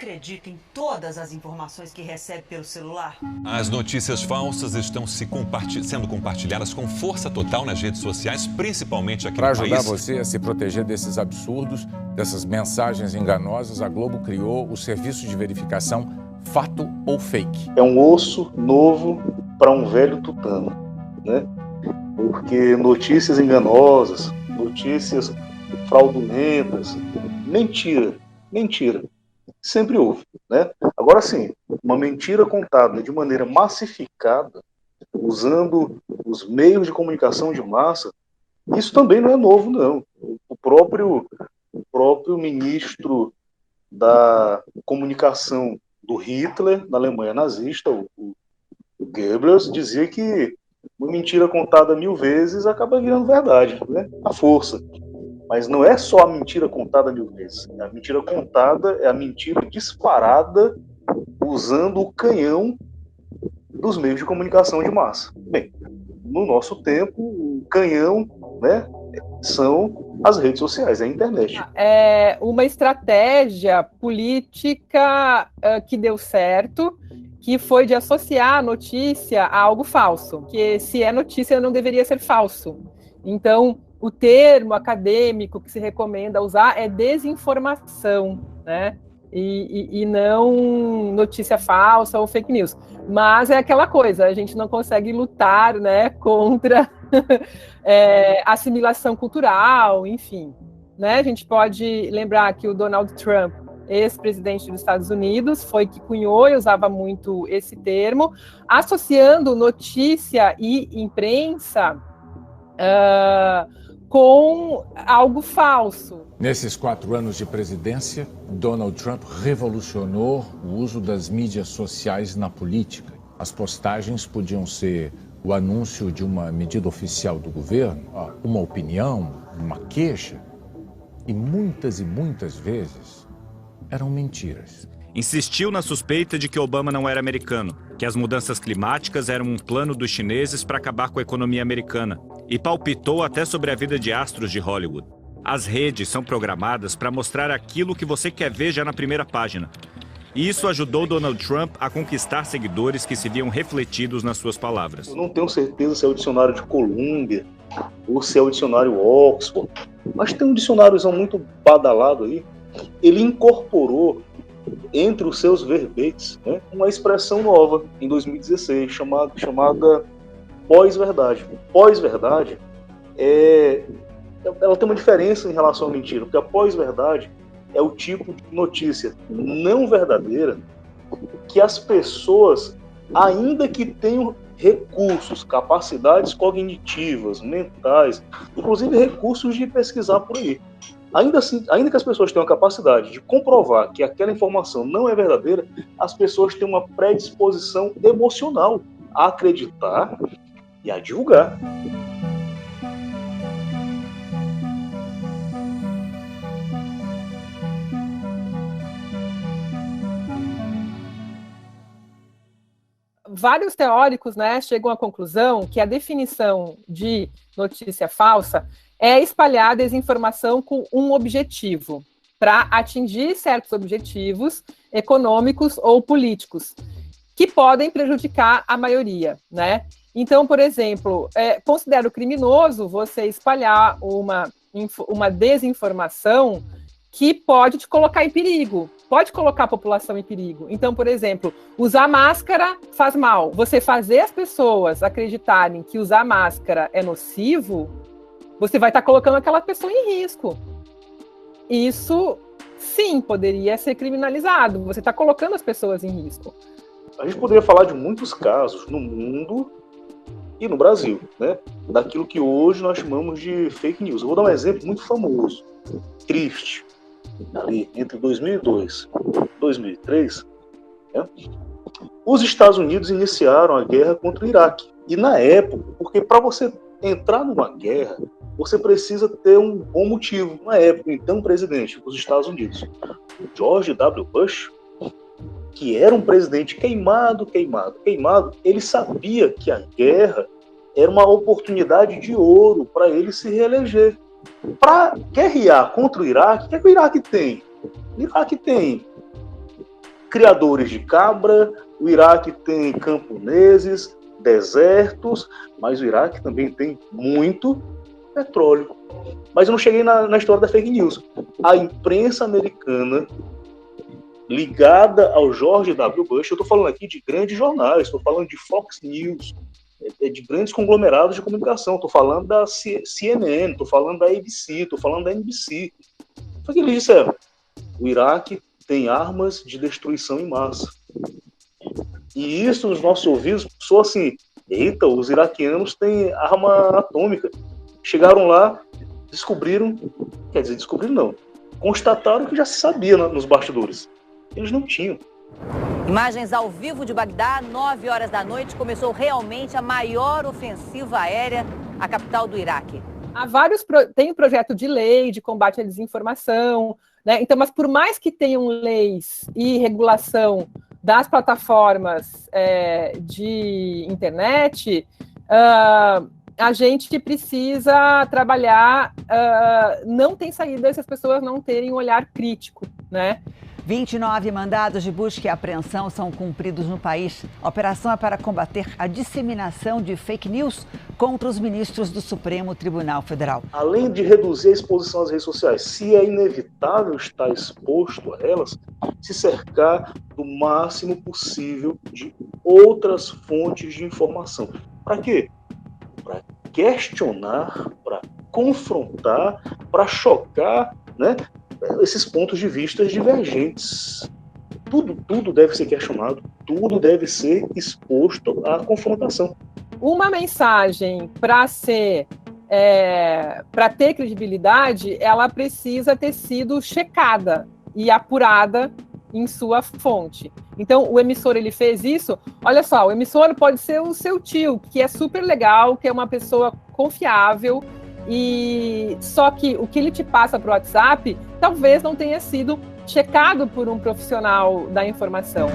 acredita em todas as informações que recebe pelo celular? As notícias falsas estão sendo compartilhadas com força total nas redes sociais, principalmente aqui no país. Para ajudar você a se proteger desses absurdos, dessas mensagens enganosas, a Globo criou o serviço de verificação Fato ou Fake. É um osso novo para um velho tutano, né? Porque notícias enganosas, notícias fraudulentas, mentira, sempre houve, né? Agora sim, uma mentira contada de maneira massificada, usando os meios de comunicação de massa, isso também não é novo, não. O próprio ministro da comunicação do Hitler, na Alemanha nazista, o Goebbels, dizia que uma mentira contada 1000 vezes acaba virando verdade, né? A força. Mas não é só a mentira contada 1000 vezes. A mentira contada é a mentira disparada usando o canhão dos meios de comunicação de massa. Bem, no nosso tempo, o canhão, né, são as redes sociais, é a internet. É uma estratégia política que deu certo, que foi de associar a notícia a algo falso, que se é notícia não deveria ser falso. Então, o termo acadêmico que se recomenda usar é desinformação, né? E não notícia falsa ou fake news. Mas é aquela coisa, a gente não consegue lutar, né, contra assimilação cultural, enfim. Né? A gente pode lembrar que o Donald Trump, ex-presidente dos Estados Unidos, foi que cunhou e usava muito esse termo, associando notícia e imprensa com algo falso. Nesses 4 anos de presidência, Donald Trump revolucionou o uso das mídias sociais na política. As postagens podiam ser o anúncio de uma medida oficial do governo, uma opinião, uma queixa, e muitas vezes eram mentiras. Insistiu na suspeita de que Obama não era americano, que as mudanças climáticas eram um plano dos chineses para acabar com a economia americana, e palpitou até sobre a vida de astros de Hollywood. As redes são programadas para mostrar aquilo que você quer ver já na primeira página. E isso ajudou Donald Trump a conquistar seguidores que se viam refletidos nas suas palavras. Eu não tenho certeza se é o dicionário de Columbia ou se é o dicionário Oxford, mas tem um dicionáriozão muito badalado aí. Ele incorporou entre os seus verbetes, né, uma expressão nova em 2016 chamada pós-verdade. Pós-verdade ela tem uma diferença em relação à mentira, porque a pós-verdade é o tipo de notícia não verdadeira que as pessoas, ainda que tenham recursos, capacidades cognitivas, mentais, inclusive recursos de pesquisar por aí, ainda assim, ainda que as pessoas tenham a capacidade de comprovar que aquela informação não é verdadeira, as pessoas têm uma predisposição emocional a acreditar e a divulgar. Vários teóricos, né, chegam à conclusão que a definição de notícia falsa é espalhar desinformação com um objetivo, para atingir certos objetivos econômicos ou políticos, que podem prejudicar a maioria, né? Então, por exemplo, considero criminoso você espalhar uma desinformação que pode te colocar em perigo, pode colocar a população em perigo. Então, por exemplo, usar máscara faz mal. Você fazer as pessoas acreditarem que usar máscara é nocivo, você vai estar colocando aquela pessoa em risco. Isso, sim, poderia ser criminalizado. Você está colocando as pessoas em risco. A gente poderia falar de muitos casos no mundo e no Brasil, né? Daquilo que hoje nós chamamos de fake news. Eu vou dar um exemplo muito famoso, triste. Ali, entre 2002 e 2003, né, os Estados Unidos iniciaram a guerra contra o Iraque. E na época, porque para você entrar numa guerra, você precisa ter um bom motivo. Na época, então, o presidente dos Estados Unidos, George W. Bush, que era um presidente queimado, ele sabia que a guerra era uma oportunidade de ouro para ele se reeleger. Para guerrear contra o Iraque, o que é que o Iraque tem? O Iraque tem criadores de cabra, o Iraque tem camponeses, desertos, mas o Iraque também tem muito petróleo. Mas eu não cheguei na história da fake news. A imprensa americana, ligada ao George W. Bush, eu estou falando aqui de grandes jornais, estou falando de Fox News, de grandes conglomerados de comunicação, estou falando da CNN, estou falando da ABC, estou falando da NBC. Foi o que eles disseram. O Iraque tem armas de destruição em massa. E isso nos nossos ouvidos soa assim: eita, os iraquianos têm arma atômica. Chegaram lá, descobriram não, constataram que já se sabia nos bastidores. Eles não tinham. Imagens ao vivo de Bagdá, 9 horas da noite, começou realmente a maior ofensiva aérea à capital do Iraque. Tem um projeto de lei de combate à desinformação, né? Então, mas por mais que tenham leis e regulação das plataformas de internet, a gente precisa trabalhar, não tem saída essas pessoas não terem um olhar crítico, né? 29 mandados de busca e apreensão são cumpridos no país. A operação é para combater a disseminação de fake news contra os ministros do Supremo Tribunal Federal. Além de reduzir a exposição às redes sociais, se é inevitável estar exposto a elas, se cercar do máximo possível de outras fontes de informação. Para quê? Para questionar, para confrontar, para chocar, né, esses pontos de vista divergentes. Tudo deve ser questionado, tudo deve ser exposto à confrontação. Uma mensagem para ter credibilidade, ela precisa ter sido checada e apurada em sua fonte. Então, o emissor, ele fez isso. Olha só, o emissor pode ser o seu tio, que é super legal, que é uma pessoa confiável, e só que o que ele te passa para o WhatsApp talvez não tenha sido checado por um profissional da informação.